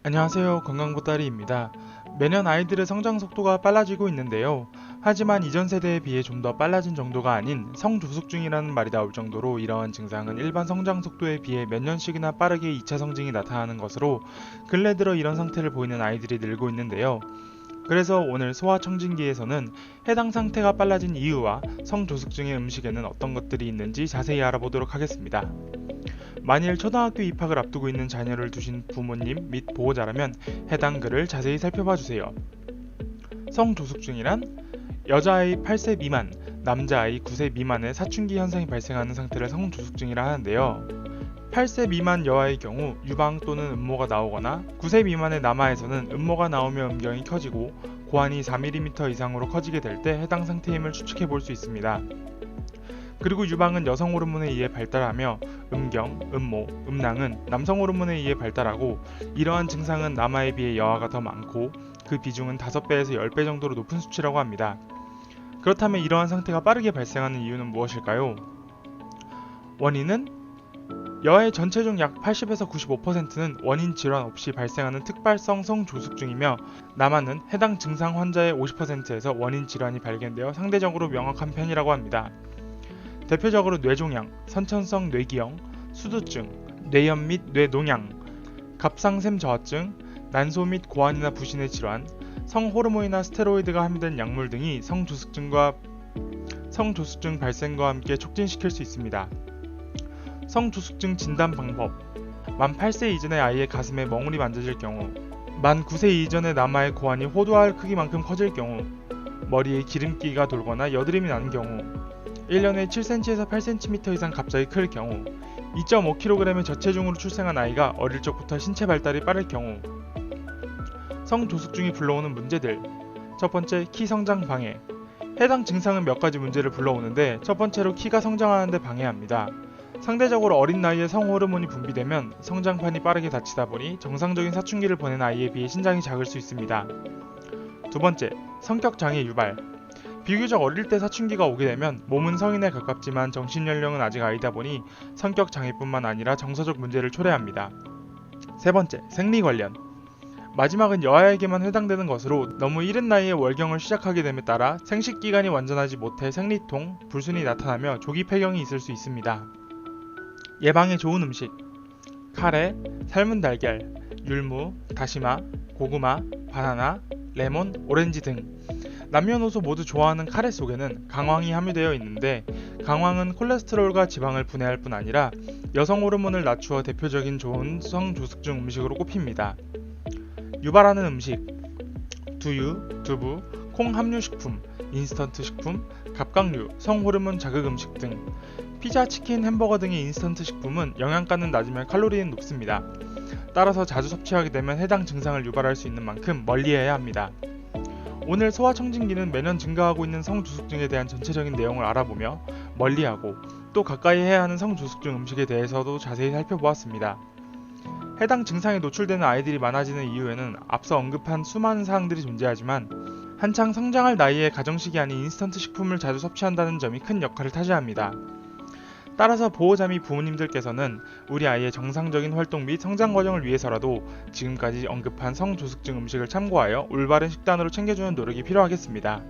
안녕하세요. 건강보따리입니다. 매년 아이들의 성장 속도가 빨라지고 있는데요. 하지만 이전 세대에 비해 좀 더 빨라진 정도가 아닌 성조숙증이라는 말이 나올 정도로 이러한 증상은 일반 성장 속도에 비해 몇 년씩이나 빠르게 2차 성징이 나타나는 것으로 근래 들어 이런 상태를 보이는 아이들이 늘고 있는데요. 그래서 오늘 소아청진기에서는 해당 상태가 빨라진 이유와 성조숙증의 음식에는 어떤 것들이 있는지 자세히 알아보도록 하겠습니다. 만일 초등학교 입학을 앞두고 있는 자녀를 두신 부모님 및 보호자라면 해당 글을 자세히 살펴봐 주세요. 성조숙증이란 여자아이 8세 미만, 남자아이 9세 미만의 사춘기 현상이 발생하는 상태를 성조숙증이라 하는데요. 8세 미만 여아의 경우 유방 또는 음모가 나오거나 9세 미만의 남아에서는 음모가 나오며 음경이 커지고 고환이 4mm 이상으로 커지게 될 때 해당 상태임을 추측해 볼 수 있습니다. 그리고 유방은 여성 호르몬에 의해 발달하며 음경, 음모, 음낭은 남성 호르몬에 의해 발달하고 이러한 증상은 남아에 비해 여아가 더 많고 그 비중은 5배에서 10배 정도로 높은 수치라고 합니다. 그렇다면 이러한 상태가 빠르게 발생하는 이유는 무엇일까요? 원인은 여아의 전체 중 약 80에서 95%는 원인 질환 없이 발생하는 특발성 성조숙증이며 남아는 해당 증상 환자의 50%에서 원인 질환이 발견되어 상대적으로 명확한 편이라고 합니다. 대표적으로 뇌종양, 선천성 뇌기형, 수두증, 뇌염 및 뇌농양, 갑상샘 저하증, 난소 및 고환이나 부신의 질환, 성호르몬이나 스테로이드가 함유된 약물 등이 성조숙증 발생과 함께 촉진시킬 수 있습니다. 성조숙증 진단 방법: 만 8세 이전의 아이의 가슴에 멍울이 만져질 경우, 만 9세 이전의 남아의 고환이 호두알 크기만큼 커질 경우, 머리에 기름기가 돌거나 여드름이 나는 경우, 1년에 7cm에서 8cm 이상 갑자기 클 경우, 2.5kg의 저체중으로 출생한 아이가 어릴 적부터 신체 발달이 빠를 경우. 성조숙증이 불러오는 문제들. 첫 번째, 키 성장 방해. 해당 증상은 몇 가지 문제를 불러오는데 첫 번째로 키가 성장하는 데 방해합니다. 상대적으로 어린 나이에 성호르몬이 분비되면 성장판이 빠르게 닫히다 보니 정상적인 사춘기를 보낸 아이에 비해 신장이 작을 수 있습니다. 두 번째, 성격장애 유발. 비교적 어릴 때 사춘기가 오게 되면 몸은 성인에 가깝지만 정신연령은 아직 아이다 보니 성격 장애뿐만 아니라 정서적 문제를 초래합니다. 세 번째, 생리 관련. 마지막은 여아에게만 해당되는 것으로 너무 이른 나이에 월경을 시작하게 됨에 따라 생식기관이 완전하지 못해 생리통, 불순이 나타나며 조기 폐경이 있을 수 있습니다. 예방에 좋은 음식: 카레, 삶은 달걀, 율무, 다시마, 고구마, 바나나, 레몬, 오렌지 등. 남녀노소 모두 좋아하는 카레 속에는 강황이 함유되어 있는데 강황은 콜레스테롤과 지방을 분해할 뿐 아니라 여성 호르몬을 낮추어 대표적인 좋은 성조숙증 음식으로 꼽힙니다. 유발하는 음식: 두유, 두부, 콩 함유 식품, 인스턴트 식품, 갑각류, 성호르몬 자극 음식 등. 피자, 치킨, 햄버거 등의 인스턴트 식품은 영양가는 낮으며 칼로리는 높습니다. 따라서 자주 섭취하게 되면 해당 증상을 유발할 수 있는 만큼 멀리해야 합니다. 오늘 소아청진기는 매년 증가하고 있는 성조숙증에 대한 전체적인 내용을 알아보며 멀리하고 또 가까이 해야 하는 성조숙증 음식에 대해서도 자세히 살펴보았습니다. 해당 증상에 노출되는 아이들이 많아지는 이유에는 앞서 언급한 수많은 사항들이 존재하지만 한창 성장할 나이에 가정식이 아닌 인스턴트 식품을 자주 섭취한다는 점이 큰 역할을 차지합니다. 따라서 보호자 및 부모님들께서는 우리 아이의 정상적인 활동 및 성장 과정을 위해서라도 지금까지 언급한 성조숙증 음식을 참고하여 올바른 식단으로 챙겨주는 노력이 필요하겠습니다.